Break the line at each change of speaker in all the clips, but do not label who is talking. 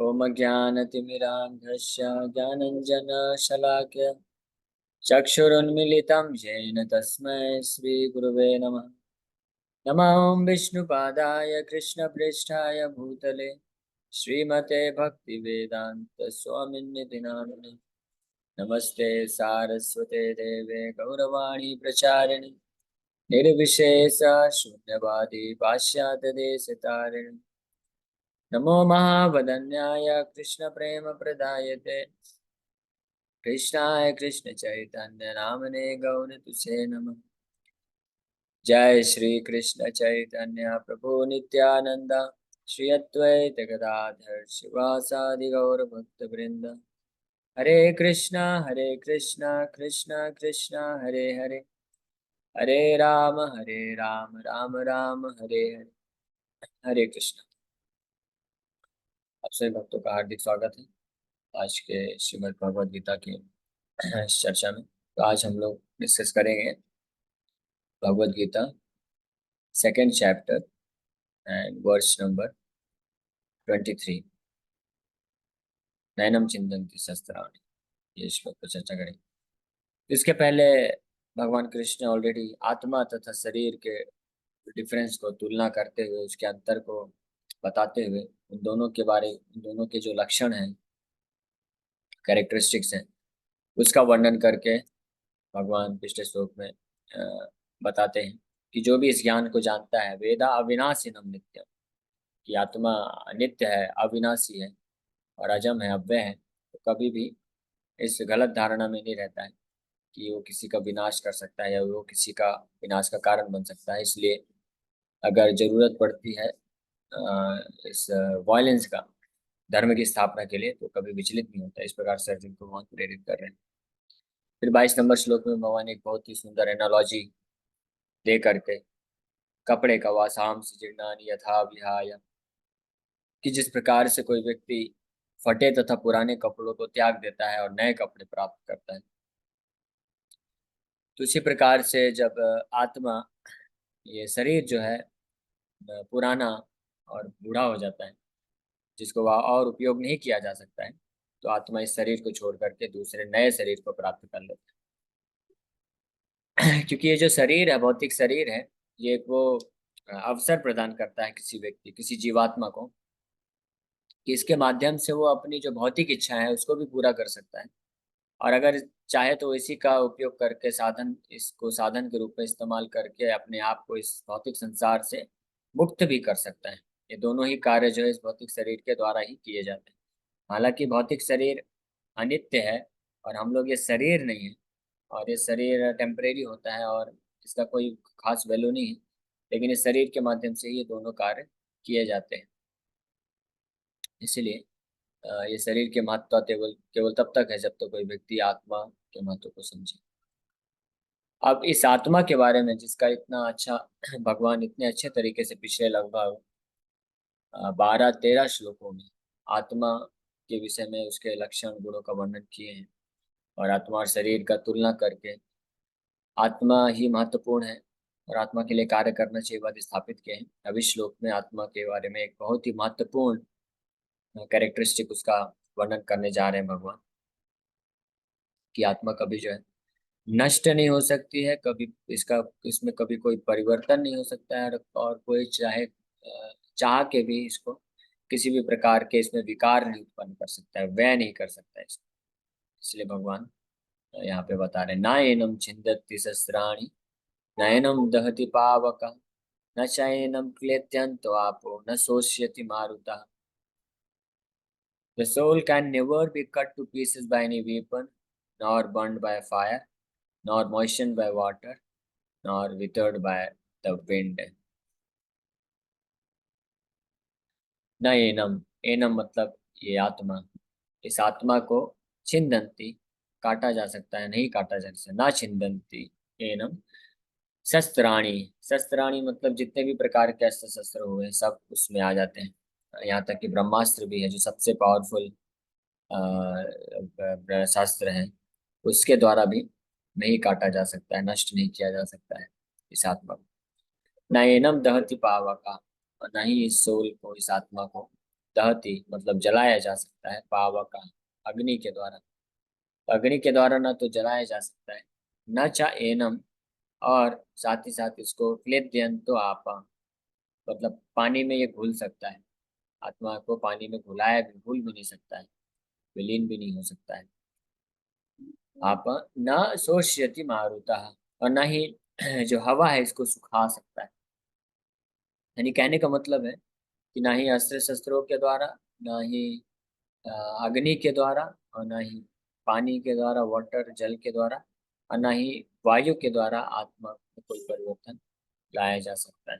ओम ज्ञानतिमिरान्धस्य ज्ञानञ्जनशलाकया चक्षुरुन्मीलितं येन तस्मै श्रीगुरुवे नमः। नमः ॐ विष्णुपादाय कृष्णप्रेष्ठाय भूतले श्रीमते भक्तिवेदान्तस्वामिन्निधि नामिने। नमस्ते सारस्वते देवे गौरवाणी प्रचारिणि निर्विशेष शून्यवादी पाश्चात्यदेशतारिणि। नमो महावदन्याय कृष्णप्रेमप्रदायते कृष्णाय कृष्ण चैतन्य नामने गौरतुसे नमः। जय श्री कृष्ण चैतन्य प्रभु नित्यानंद श्री अद्वैत गदाधर शिवासादि गौर भक्त वृंद। हरे कृष्णा कृष्णा कृष्णा हरे हरे, हरे राम राम राम हरे हरे। हरे कृष्णा। आप सभी भक्तों का हार्दिक स्वागत है आज के श्रीमद् भगवद गीता की इस चर्चा में। तो आज हम लोग डिस्कस करेंगे Bhagavad Gita second chapter and verse number 23। नैनम चिंतन्ति शस्त्राणि, ये श्लोक पर चर्चा करेंगे। इसके पहले भगवान कृष्ण ऑलरेडी आत्मा तथा शरीर के डिफरेंस को तुलना करते हुए, उसके अंतर को बताते हुए, उन दोनों के जो लक्षण हैं, कैरेक्टरिस्टिक्स हैं, उसका वर्णन करके भगवान पिछले श्लोक में बताते हैं कि जो भी इस ज्ञान को जानता है, वेदा अविनाशिनम नित्यम, कि आत्मा नित्य है, अविनाशी है और अजम है, अव्यय है, तो कभी भी इस गलत धारणा में नहीं रहता है कि वो किसी का विनाश कर सकता है या वो किसी का विनाश का कारण बन सकता है। इसलिए अगर जरूरत पड़ती है इस वायलेंस का धर्म की स्थापना के लिए, तो कभी विचलित नहीं होता। इस प्रकार से अर्जुन को बहुत प्रेरित कर रहे हैं। फिर 22 नंबर श्लोक में भगवान एक बहुत ही सुंदर एनालॉजी दे करके कपड़े का वासाम जीर्णानि यथा विहाय, कि जिस प्रकार से कोई व्यक्ति फटे तथा पुराने कपड़ों को त्याग देता है और नए कपड़े प्राप्त करता है, तो इसी प्रकार से जब आत्मा, ये शरीर जो है पुराना और बूढ़ा हो जाता है, जिसको वह और उपयोग नहीं किया जा सकता है, तो आत्मा इस शरीर को छोड़ करके दूसरे नए शरीर को प्राप्त कर लेता है। क्योंकि ये जो शरीर है, भौतिक शरीर है, ये एक वो अवसर प्रदान करता है किसी व्यक्ति, किसी जीवात्मा को, कि इसके माध्यम से वो अपनी जो भौतिक इच्छा है उसको भी पूरा कर सकता है। और अगर चाहे तो इसी का उपयोग करके इसको साधन के रूप में इस्तेमाल करके अपने आप को इस भौतिक संसार से मुक्त भी कर सकता है। ये दोनों ही कार्य जो है इस भौतिक शरीर के द्वारा ही किए जाते हैं। हालांकि भौतिक शरीर अनित्य है और हम लोग ये शरीर नहीं है, और ये शरीर टेम्परेरी होता है और इसका कोई खास वैल्यू नहीं है, लेकिन इस शरीर के माध्यम से ही ये दोनों कार्य किए जाते हैं। इसीलिए ये शरीर के महत्व केवल केवल तब तक है जब तक कोई व्यक्ति आत्मा के महत्व को समझे। अब इस आत्मा के बारे में, जिसका इतना अच्छा भगवान इतने अच्छे तरीके से पिछले लगभग 12-13 श्लोकों में आत्मा के विषय में उसके लक्षण गुणों का वर्णन किए हैं, और आत्मा और शरीर का तुलना करके आत्मा ही महत्वपूर्ण है और आत्मा के लिए कार्य करना चाहिए बात स्थापित किए हैं। अब इस श्लोक में आत्मा के बारे में एक बहुत ही महत्वपूर्ण कैरेक्टरिस्टिक उसका वर्णन करने जा रहे हैं भगवान, कि आत्मा कभी जो है नष्ट नहीं हो सकती है, कभी इसमें कभी कोई परिवर्तन नहीं हो सकता है, और कोई चाह के भी इसको किसी भी प्रकार के इसमें विकार नहीं उत्पन्न कर सकता है, वह नहीं कर सकता है इसको। इसलिए भगवान यहाँ पे बता रहे, ना एनम छिंदती शस्त्राणि न एनम दहति पावक न चैनम क्लेत्यंतो आपो न शोष्यति मारुता। The soul can never be cut to pieces by any weapon, nor burned by fire, nor moistened by water, nor withered by the wind. न एनम, एनम मतलब ये आत्मा, इस आत्मा को छिंदंती, काटा जा सकता है, नहीं काटा जा सकता, ना छिंदंती एनम शस्त्राणी। शस्त्राणी मतलब जितने भी प्रकार के अस्त्र शस्त्र हुए सब उसमें आ जाते हैं। यहाँ तक कि ब्रह्मास्त्र भी है, जो सबसे पावरफुल शास्त्र है, उसके द्वारा भी नहीं काटा जा सकता है, नष्ट नहीं किया जा सकता है इस आत्मा को। न एनम दहति पावका, और न ही इस सोल को, इस आत्मा को दहती मतलब जलाया जा सकता है, पावक अग्नि के द्वारा। अग्नि के द्वारा न तो जलाया जा सकता है, न चा एनम, और साथ ही साथ इसको क्लेद्यंतो आपा, मतलब पानी में ये घुल सकता है। आत्मा को पानी में घुलाया भी, घुल भी नहीं सकता है, विलीन भी नहीं हो सकता है। आप न शोष्यति मारुता, और न ही जो हवा है इसको सुखा सकता है। यानी कहने का मतलब है कि ना ही अस्त्र शस्त्रों के द्वारा, ना ही अ, अग्नि के द्वारा, और ना ही पानी के द्वारा, वाटर जल के द्वारा, और ना ही वायु के द्वारा आत्मा में कोई परिवर्तन लाया जा सकता है।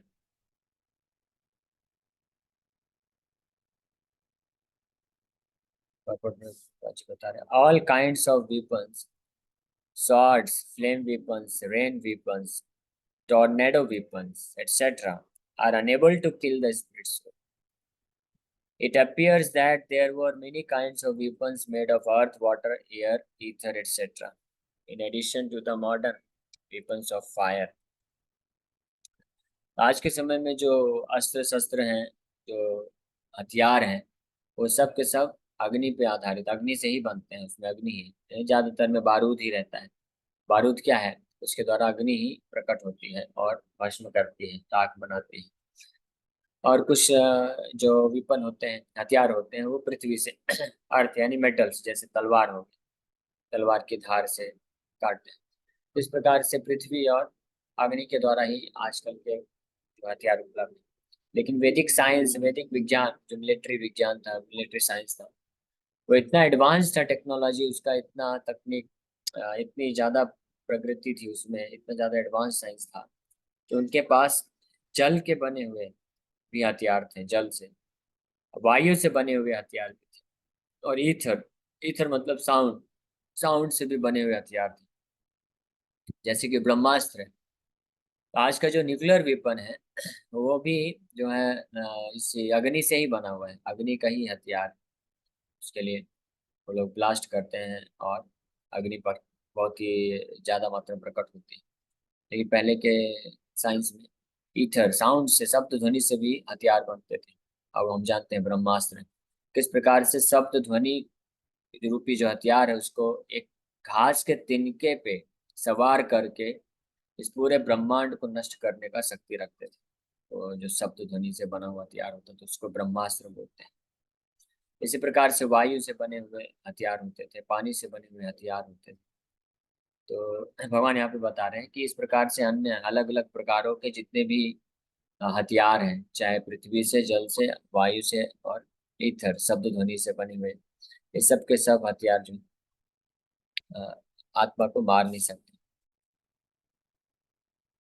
पॉपट में आज बता रहे all kinds of weapons, swords, flame weapons, rain weapons, tornado weapons, etc., are unable to kill the spirit soul. It appears that there were many kinds of weapons made of earth, water, air, ether, etc., in addition to the modern weapons of fire. आज के समय में जो अस्त्र शस्त्र हैं, जो हथियार हैं, वो सब के सब अग्नि पे आधारित, अग्नि से ही बनते हैं, उसमें अग्नि ही ज्यादातर में बारूद ही रहता है। बारूद क्या है, उसके द्वारा अग्नि ही प्रकट होती है और भस्म करती है, ताक बनाती है। और कुछ जो विपन होते हैं, हथियार होते हैं, वो पृथ्वी से अर्थ यानी मेटल्स, जैसे तलवार हो गई, तलवार की धार से काटते हैं। इस प्रकार से पृथ्वी और अग्नि के द्वारा ही आजकल के जो हथियार उपलब्ध हैं। लेकिन वैदिक साइंस, वैदिक विज्ञान, जो मिलिट्री विज्ञान था, मिलिट्री साइंस था, वो इतना एडवांस था, टेक्नोलॉजी उसका इतना, तकनीक इतनी ज़्यादा प्रगति थी उसमें, इतना ज़्यादा एडवांस साइंस था कि उनके पास जल के बने हुए भी हथियार थे, जल से, वायु से बने हुए हथियार भी थे, और ईथर, ईथर मतलब साउंड, साउंड से भी बने हुए हथियार थे, जैसे कि ब्रह्मास्त्र है। आज का जो न्यूक्लियर वेपन है, वो भी जो है इस अग्नि से ही बना हुआ है, अग्नि का ही हथियार है। उसके लिए वो लोग ब्लास्ट करते हैं और अग्नि पर बहुत ही ज़्यादा मात्रा में प्रकट होती है। लेकिन पहले के साइंस में ईथर, साउंड से, शब्द ध्वनि से भी हथियार बनते थे। अब हम जानते हैं ब्रह्मास्त्र किस प्रकार से शब्द ध्वनि रूपी जो हथियार है, उसको एक घास के तिनके पे सवार करके इस पूरे ब्रह्मांड को नष्ट करने का शक्ति रखते थे। तो जो शब्द ध्वनि से बना हुआ हथियार होता है, तो उसको ब्रह्मास्त्र बोलते हैं। इसी प्रकार से वायु से बने हुए हथियार होते थे, पानी से बने हुए हथियार होते थे। तो भगवान यहाँ पे बता रहे हैं कि इस प्रकार से अन्य अलग अलग प्रकारों के जितने भी हथियार हैं, चाहे पृथ्वी से, जल से, वायु से, और ईथर, शब्द ध्वनि से बने हुए, ये सब के सब हथियार जो आत्मा को मार नहीं सकते।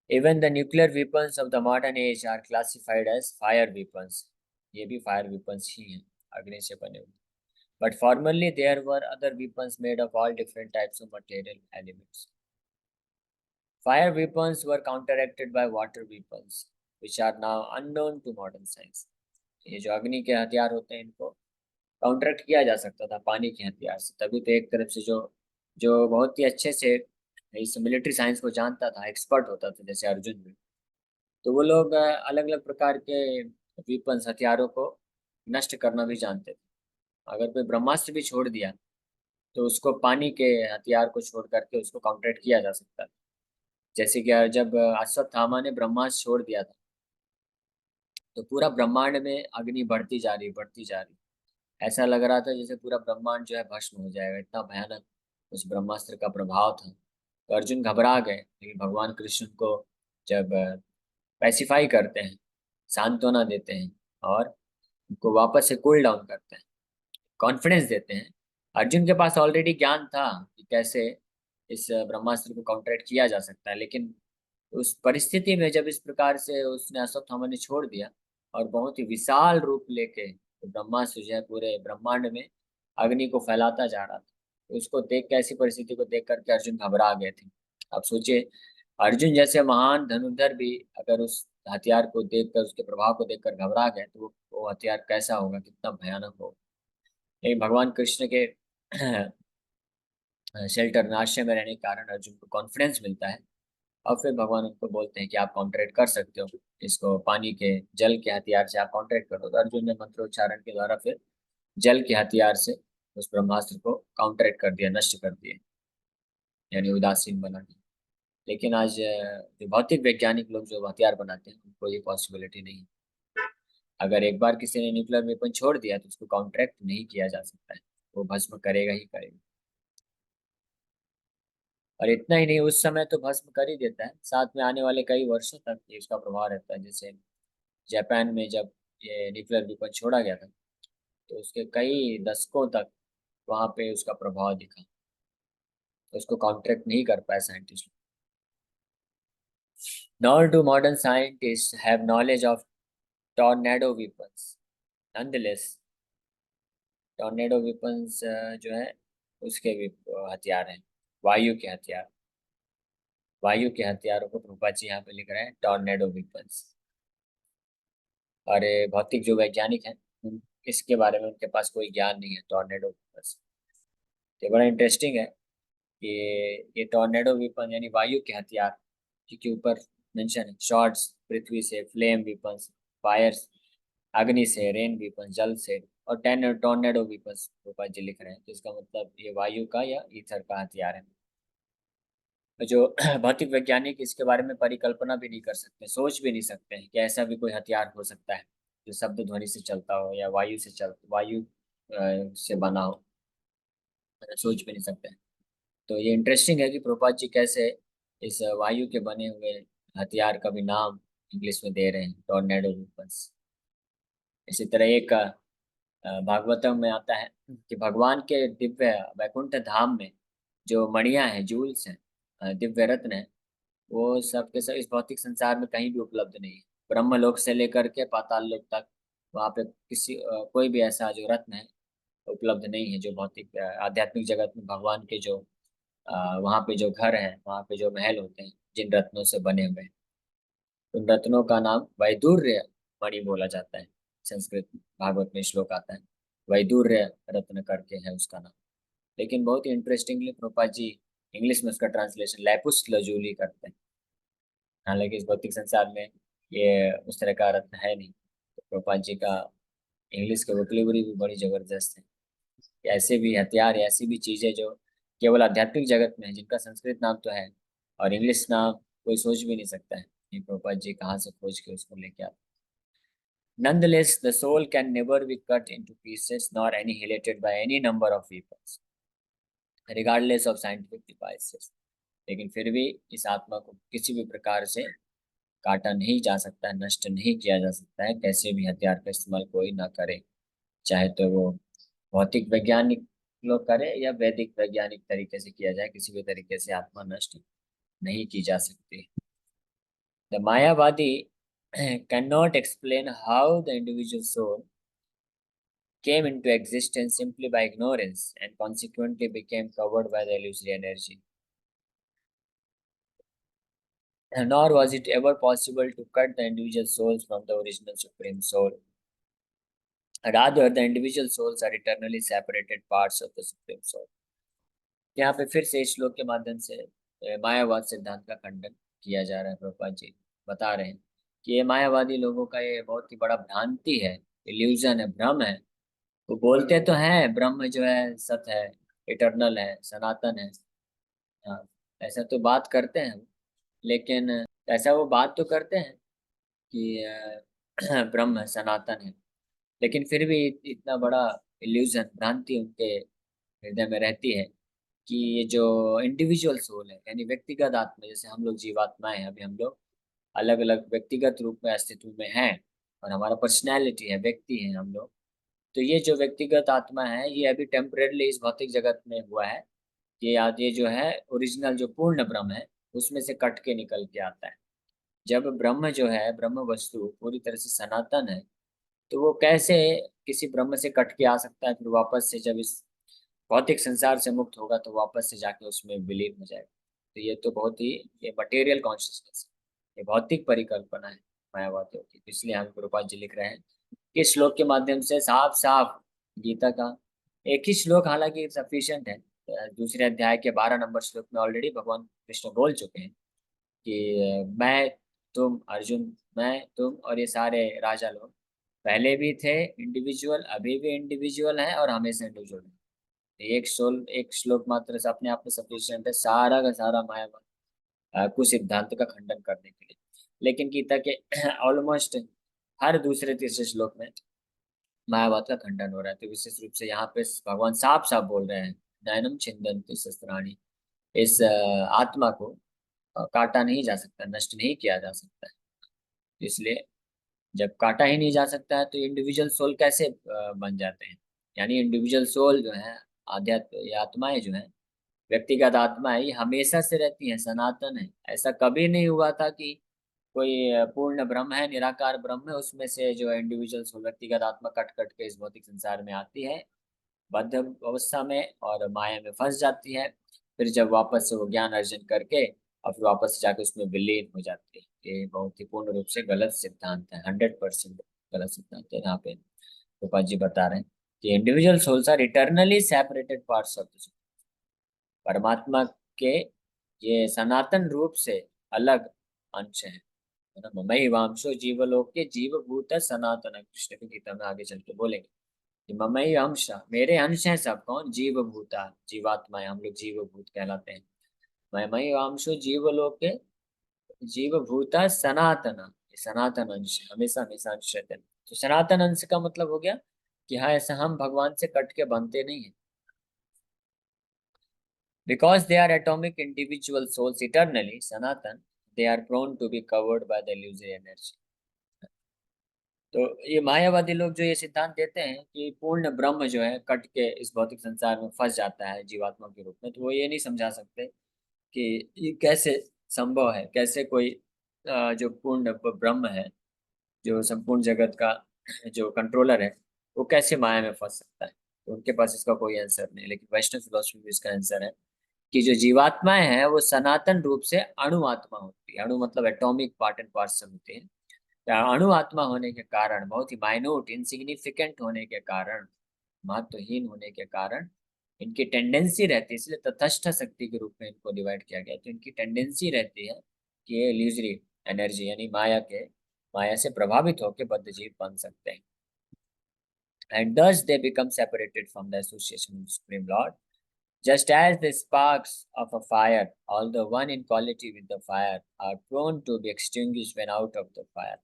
Even the nuclear weapons of the modern age are classified as fire weapons. ये भी फायर weapons ही हैं, अग्नि से बने हुए। But formerly there were other weapons made of all different types of material elements. Fire weapons were counteracted by water weapons, which are now unknown to modern science. ये जो अग्नि के हथियार होते हैं, इनको काउंटरैक्ट किया जा सकता था पानी के हथियार से। तभी तो एक तरफ से जो जो बहुत ही अच्छे से इस मिलिट्री साइंस को जानता था, एक्सपर्ट होता था, जैसे अर्जुन भी, तो वो लोग अलग अलग प्रकार के वेपन्स, हथियारों को नष्ट करना भी जानते थे। अगर कोई ब्रह्मास्त्र भी छोड़ दिया, तो उसको पानी के हथियार को छोड़ करके उसको काउंटरैक्ट किया जा सकता था। जैसे कि जब अश्वत्थामा ने ब्रह्मास्त्र छोड़ दिया था, तो पूरा ब्रह्मांड में अग्नि बढ़ती जा रही, बढ़ती जा रही। ऐसा लग रहा था जैसे पूरा ब्रह्मांड जो है भस्म हो जाएगा, इतना भयानक उस ब्रह्मास्त्र का प्रभाव था। तो अर्जुन घबरा गए, लेकिन भगवान कृष्ण को जब पैसिफाई करते हैं, सांत्वना देते हैं, और उनको वापस से कूल डाउन करते हैं, कॉन्फिडेंस देते हैं। अर्जुन के पास ऑलरेडी ज्ञान था कि कैसे इस ब्रह्मास्त्र को काउंटरैक्ट किया जा सकता है, लेकिन उस परिस्थिति में जब इस प्रकार से उसने अश्वत्थामा ने छोड़ दिया, और बहुत ही विशाल रूप लेके तो ब्रह्मास्त्र जो है पूरे ब्रह्मांड में अग्नि को फैलाता जा रहा था, तो उसको देख के, ऐसी परिस्थिति को देख करके अर्जुन घबरा गए थे। अब सोचिए, अर्जुन जैसे महान धनुर्धर भी अगर उस हथियार को देखकर, उसके प्रभाव को देखकर घबरा गए, तो वो हथियार कैसा होगा, कितना भयानक होगा। लेकिन भगवान कृष्ण के शेल्टर, आश्रय में रहने के कारण अर्जुन को कॉन्फिडेंस मिलता है और फिर भगवान उनको बोलते हैं कि आप काउंटरेक्ट कर सकते हो, इसको पानी के जल के हथियार से आप काउंटरेक्ट करो। तो अर्जुन ने मंत्रोच्चारण के द्वारा फिर जल के हथियार से उस ब्रह्मास्त्र को काउंटरेक्ट कर दिया, नष्ट कर दिया, यानी उदासीन बना दिया। लेकिन आज जो भौतिक वैज्ञानिक लोग जो हथियार बनाते हैं उनको ये पॉसिबिलिटी नहीं है। अगर एक बार किसी ने न्यूक्लियर वेपन छोड़ दिया तो उसको काउंटरेक्ट नहीं किया जा सकता है, वो भस्म करेगा ही करेगा। और इतना ही नहीं, उस समय तो भस्म कर ही देता है, साथ में आने वाले कई वर्षों तक ये उसका प्रभाव रहता है। जैसे जापान में जब ये न्यूक्लियर वेपन छोड़ा गया था तो उसके कई दशकों तक वहां पे उसका प्रभाव दिखा, तो उसको काउंटरेक्ट नहीं कर पाए scientist. Nor do modern scientists have knowledge of tornado weapons. Nonetheless, tornado weapons जो है उसके भी हथियार हैं, वायु के हथियार। वायु के हथियारों को प्रभुपाद जी यहाँ पे लिख रहे हैं टॉर्नेडो वेपन्स। और ये भौतिक जो वैज्ञानिक हैं इसके बारे में उनके पास कोई ज्ञान नहीं है टॉर्नेडो वेपन्स। तो बड़ा इंटरेस्टिंग है कि ये टॉर्नेडो वेपन यानी वायु के हथियार, क्योंकि ऊपर मेंशन है शॉट्स पृथ्वी से, फ्लेम वेपन्स फायर्स, अग्नि से, रेन वेपन्स जल से, और ten tornado weapons Gopal ji लिख रहे हैं। तो इसका मतलब ये वायु का या ईथर का हथियार है। तो जो भौतिक वैज्ञानिक इसके बारे में परिकल्पना भी नहीं कर सकते, सोच भी नहीं सकते हैं कि ऐसा भी कोई हथियार हो सकता है जो शब्द ध्वनि से चलता हो या वायु से बना हो, सोच भी नहीं सकते हैं। तो ये इंटरेस्टिंग है कि प्रभुपाद जी कैसे इस वायु के बने हुए हथियार का भी नाम इंग्लिश में दे रहे हैं टॉर्नेडो वेपन्स। इसी तरह एक भागवतम में आता है कि भगवान के दिव्य वैकुंठ धाम में जो मणियां हैं, जूल्स हैं, दिव्य रत्न है, वो सब के सब इस भौतिक संसार में कहीं भी उपलब्ध नहीं है। ब्रह्मलोक से लेकर के पाताल लोक तक वहाँ पे कोई भी ऐसा जो रत्न है उपलब्ध नहीं है, जो भौतिक आध्यात्मिक जगत में भगवान के जो वहाँ पे जो घर हैं, वहाँ पे जो महल होते हैं जिन रत्नों से बने हुए हैं, उन रत्नों का नाम वैदुर्य मणि बोला जाता है। संस्कृत भागवत में श्लोक आता है, वैदुर्य रत्न करके है उसका नाम। लेकिन बहुत ही इंटरेस्टिंगली प्रभुपाद जी इंग्लिश में उसका ट्रांसलेशन लैपुस लजूली करते हैं। हालांकि इस भौतिक संसार में ये उस तरह का रत्न है नहीं। तो प्रभुपाद जी का इंग्लिश की वोकेबुलरी भी बड़ी जबरदस्त है। ऐसे भी हथियार या ऐसी भी चीजें जो केवल आध्यात्मिक जगत में है, जिनका संस्कृत नाम तो है और इंग्लिश नाम कोई सोच भी नहीं सकता है, ये प्रभुपाद जी कहाँ से खोज के उसको लेके आते। Nonetheless, the soul can never be cut into pieces nor annihilated by any number of weapons, regardless of scientific devices. लेकिन फिर भी इस आत्मा को किसी भी प्रकार से काटा नहीं जा सकता है, नष्ट नहीं किया जा सकता है, कैसे भी हथियार का इस्तेमाल कोई ना करे, चाहे तो वो भौतिक वैज्ञानिक लोग करे या वैदिक वैज्ञानिक तरीके से किया जाए, किसी भी तरीके से आत्मा नष्ट नहीं की जा सकती। The Mayavadi can not explain how the individual soul came into existence simply by ignorance and consequently became covered by the illusory energy. Nor was it ever possible to cut the individual souls from the original supreme soul. Rather, the individual souls are eternally separated parts of the supreme soul. यहाँ पे फिर से इस श्लोक के माध्यम से मायावाद सिद्धांत का खंडन किया जा रहा है। प्रभुपाद जी बता रहे हैं कि ये मायावादी लोगों का ये बहुत ही बड़ा भ्रांति है, इल्यूजन है, भ्रम है। वो बोलते तो हैं ब्रह्म जो है सत्य है, इटर्नल है, सनातन है। हाँ, ऐसा तो बात करते हैं हम, लेकिन ऐसा वो बात तो करते हैं कि ब्रह्म सनातन है, लेकिन फिर भी इतना बड़ा इल्यूजन, भ्रांति उनके हृदय में रहती है कि ये जो इंडिविजुअल सोल है यानी व्यक्तिगत आत्मा, जैसे हम लोग जीवात्माएं हैं, अभी हम लोग अलग अलग व्यक्तिगत रूप में अस्तित्व में हैं और हमारा पर्सनैलिटी है, व्यक्ति है हम लोग। तो ये जो व्यक्तिगत आत्मा है ये अभी टेम्परेरली इस भौतिक जगत में हुआ है। ये जो है ओरिजिनल जो पूर्ण ब्रह्म है उसमें से कट के निकल के आता है। जब ब्रह्म जो है, ब्रह्म वस्तु पूरी तरह से सनातन है, तो वो कैसे किसी ब्रह्म से कट के आ सकता है, फिर वापस से जब इस भौतिक संसार से मुक्त होगा तो वापस से जाके उसमें विलीन हो जाएगा। तो ये तो बहुत ही, ये मटेरियल कॉन्शियसनेस है, ये भौतिक परिकल्पना है मायावादियों की। तो इसलिए हम गुरुपाद जी लिख रहे हैं कि इस श्लोक के माध्यम से साफ साफ गीता का एक ही श्लोक हालांकि सफिशिएंट है। दूसरे अध्याय के 12 नंबर श्लोक में ऑलरेडी भगवान कृष्ण बोल चुके हैं कि मैं, तुम अर्जुन, मैं, तुम और ये सारे राजा लोग पहले भी थे इंडिविजुअल, अभी भी इंडिविजुअल हैं और हमेशा इंडिविजुअल हैं। एक श्लोक मात्र से अपने आप में सफिशिएंट है सारा का सारा मायावाद कुछ सिद्धांत का खंडन करने के लिए। लेकिन गीता के ऑलमोस्ट हर दूसरे तीसरे श्लोक में मायावाद का खंडन हो रहा है। तो विशेष रूप से यहाँ पे भगवान साफ साफ बोल रहे हैं, नयनम छिन्दन्ति शस्त्राणि, इस आत्मा को काटा नहीं जा सकता, नष्ट नहीं किया जा सकता है। इसलिए जब काटा ही नहीं जा सकता है तो इंडिविजुअल सोल कैसे बन जाते हैं? यानी इंडिविजुअल सोल जो है, आध्यात्म ये आत्माएं जो है, व्यक्तिगत आत्मा है, ये हमेशा से रहती है, सनातन है। ऐसा कभी नहीं हुआ था कि कोई पूर्ण ब्रह्म है, निराकार ब्रह्म है, उसमें से जो है इंडिविजुअल सोल व्यक्तिगत आत्मा कट कट के इस भौतिक संसार में आती है बद्ध अवस्था में और माया में फंस जाती है। फिर जब वापस से वो ज्ञान अर्जन करके और फिर वापस से जाके उसमें विलीन हो जाती है। ये बहुत ही पूर्ण रूप से गलत सिद्धांत है, 100% गलत सिद्धांत है। यहाँ पे गोपाल जी बता रहे हैं कि individual souls are eternally separated parts of the soul. परमात्मा के ये सनातन रूप से अलग अंश है ना। ममई वांशो जीवलोक के जीवभूत सनातन, कृष्ण की गीता में आगे चल के बोलेंगे कि ममई अंश, मेरे अंश हैं सब। कौन? जीवभूता, जीवात्माएं, हम लोग जीवभूत कहलाते हैं। ममई वांशो जीवलोक के जीवभूता सनातन, ये सनातन अंश हमेशा हमेशा अंश रहते हैं। तो सनातन अंश का मतलब हो गया कि हाँ, ऐसा हम भगवान से कट के बनते नहीं है। Because they are atomic individual souls eternally, Sanatan, they are prone to be covered by the illusory energy. तो ये मायावादी लोग जो ये सिद्धांत देते हैं कि पूर्ण ब्रह्म जो है कट के इस भौतिक संसार में फंस जाता है जीवात्मा के रूप में, तो वो ये नहीं समझा सकते कि ये कैसे संभव है, कैसे कोई जो पूर्ण ब्रह्म है, जो संपूर्ण जगत का जो कंट्रोलर है, वो कैसे माया में फंस सकता है। तो उनके पास इसका कोई आंसर नहीं। लेकिन वैष्णव फिलोसफी में इसका आंसर है कि जो जीवात्माएं हैं वो सनातन रूप से अणु आत्मा होती है। अणु मतलब एटॉमिक पार्ट एंड पार्ट्स होते हैं। अणु आत्मा होने के कारण, बहुत ही माइन्यूट इनसिग्निफिकेंट होने के कारण, महत्वहीन होने के कारण इनकी टेंडेंसी रहती है, इसलिए तटस्थ शक्ति के रूप में इनको डिवाइड किया गया। तो इनकी टेंडेंसी रहती है कि ये इल्यूजरी एनर्जी यानी माया से प्रभावित होकर बद्ध जीव बन सकते हैं। And thus they become separated from the association with Supreme Lord. Just as the sparks of a fire, although one in quality with the fire, are prone to be extinguished when out of the fire.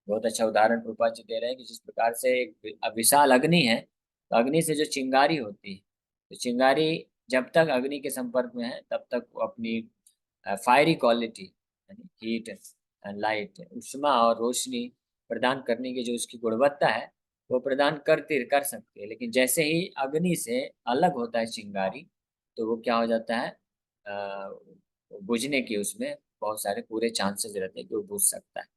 बहुत अच्छा उदाहरण रूपा जी दे रहे हैं कि जिस प्रकार से एक विशाल अग्नि है, तो अग्नि से जो चिंगारी होती है, तो चिंगारी जब तक अग्नि के संपर्क में है तब तक वो अपनी फायरी क्वालिटी यानी हीट एंड लाइट, उष्मा और रोशनी प्रदान करने की जो उसकी गुणवत्ता है वो प्रदान कर सकती है। लेकिन जैसे ही अग्नि से अलग होता है चिंगारी, तो वो क्या हो जाता है, अ, बुझने की उसमें बहुत सारे पूरे चांसेस रहते हैं कि वो बुझ सकता है।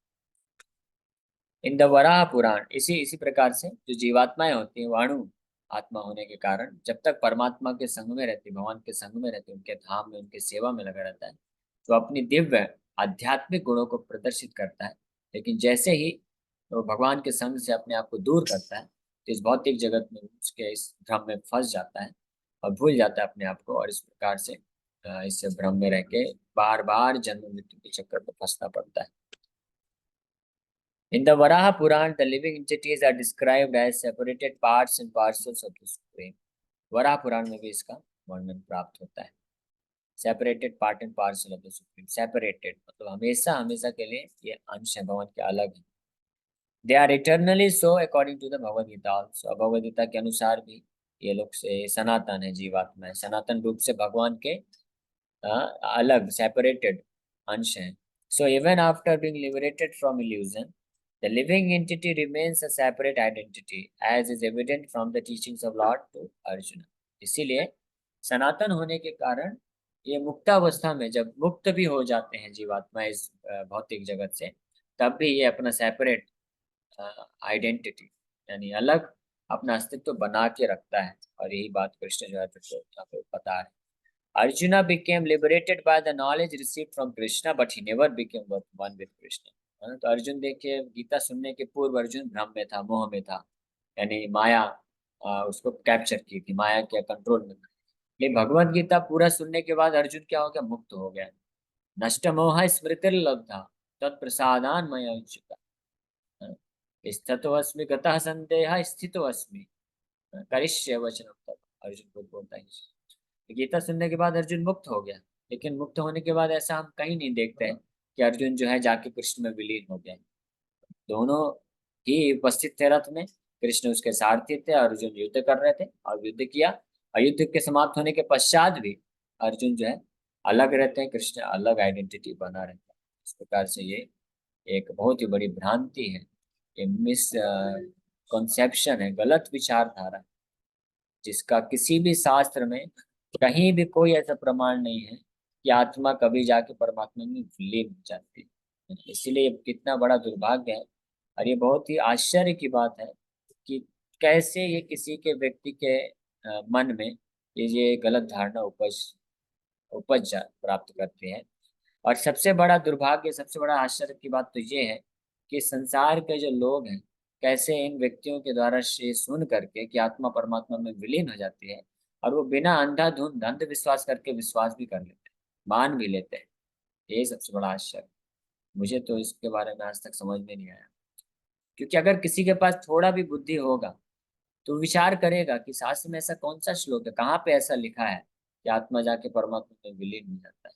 इन द वराह पुराण, इसी इसी प्रकार से जो जीवात्माएं होती हैं वो अणु आत्मा होने के कारण जब तक परमात्मा के संग में रहती, भगवान के संग में रहती, उनके धाम में उनके सेवा में लगा रहता है, तो अपनी दिव्य आध्यात्मिक गुणों को प्रदर्शित करता है। लेकिन जैसे ही वो भगवान के संग से अपने आप को दूर करता है, तो इस भौतिक जगत में उसके इस भ्रम में फंस जाता है और भूल जाता है अपने आप को, और इस प्रकार से इस भ्रम में रह के बार बार जन्म मृत्यु के चक्कर में फंसना पड़ता है। In the Varaha Puran, the living entities are described as separated parts and parcels of the Supreme. Varaha पुराण में भी इसका वर्णन प्राप्त होता है। Separated part and parcel of the supreme, separated मतलब हमेशा हमेशा के लिए ये अंश है भगवान के, अलग है। They are eternally so according to the Bhagavad Gita also, Bhagavad Gita के अनुसार भी ये लोग से सनातन है, जीवात्मा है, सनातन रूप से भगवान के अलग सेपरेटेड अंश हैं। So even after being liberated from illusion, the living entity remains a separate identity, as is evident from the teachings of Lord to Arjuna. इसीलिए सनातन होने के कारण ये मुक्तावस्था में जब मुक्त भी हो जाते हैं जीवात्मा इस भौतिक जगत से, तब भी ये अपना सेपरेट आइडेंटिटी यानी अलग अपना अस्तित्व बना के रखता है। और यही बात कृष्ण जो है यहाँ पे बता रहे हैं। Arjuna became liberated by the knowledge received from Krishna, but he never became one with Krishna. तो अर्जुन देखिए, गीता सुनने के पूर्व अर्जुन भ्रम में था, मोह में था, यानी माया उसको कैप्चर की थी, माया के कंट्रोल में था। लेकिन भगवत गीता पूरा सुनने के बाद अर्जुन क्या हो गया? मुक्त हो गया। नष्ट मोह स्मृतिर्लब्धा तत्प्रसादान मया उच्यता। स्थितो अस्मि गतः संदेह स्थितो अस्मि करिष्ये वचनम तब। अर्जुन को बोलता है। गीता सुनने के बाद अर्जुन मुक्त हो गया, लेकिन मुक्त होने के बाद ऐसा हम कहीं नहीं देखते हैं कि अर्जुन जो है जाके कृष्ण में विलीन हो गया। दोनों ही उपस्थित थे रथ में, कृष्ण उसके सारथी थे, अर्जुन युद्ध कर रहे थे और युद्ध किया। और युद्ध के समाप्त होने के पश्चात भी अर्जुन जो है अलग रहते हैं, कृष्ण अलग आइडेंटिटी बना रहता है। इस प्रकार से ये एक बहुत ही बड़ी भ्रांति है, ये मिस कॉन्सेप्शन है, गलत विचारधारा है, जिसका किसी भी शास्त्र में कहीं भी कोई ऐसा प्रमाण नहीं है कि आत्मा कभी जाके परमात्मा में विलीन हो जाती है। इसीलिए ये कितना बड़ा दुर्भाग्य है और ये बहुत ही आश्चर्य की बात है कि कैसे ये किसी के व्यक्ति के मन में ये गलत धारणा प्राप्त करती है। और सबसे बड़ा दुर्भाग्य, सबसे बड़ा आश्चर्य की बात तो ये है कि संसार के जो लोग हैं कैसे इन व्यक्तियों के द्वारा से सुन करके कि आत्मा परमात्मा में विलीन हो जाती है, और वो बिना अंधाधुंध अंधविश्वास करके विश्वास भी कर लेते हैं, मान भी लेते हैं। ये सबसे बड़ा आश्चर्य। मुझे तो इसके बारे में आज तक समझ में नहीं आया, क्योंकि अगर किसी के पास थोड़ा भी बुद्धि होगा तो विचार करेगा कि शास्त्र में ऐसा कौन सा श्लोक है, कहाँ पे ऐसा लिखा है कि आत्मा जाके परमात्मा में विलीन हो जाता है।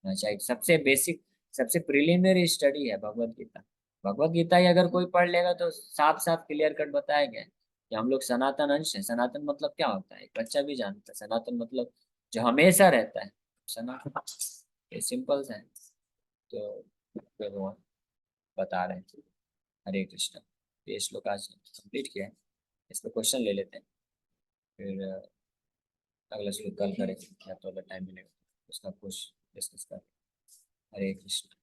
अच्छा, एक सबसे बेसिक, सबसे प्रिलिमिनरी स्टडी है भगवत गीता। भगवत गीता ही अगर कोई पढ़ लेगा तो साफ साफ क्लियर कट बताया गया है कि हम लोग सनातन अंश है। सनातन मतलब क्या होता है, एक बच्चा भी जानता है। सनातन मतलब जो हमेशा रहता है, सनातन। ये सिंपल है। तो भगवान बता रहे हैं। हरे कृष्णा। तो ये श्लोक आज कंप्लीट किया है, इस पर क्वेश्चन ले लेते हैं, फिर अगला श्लोक कल करेंगे या तो अगर टाइम मिलेगा उसका कुछ डिस्कस करें। हरे कृष्ण।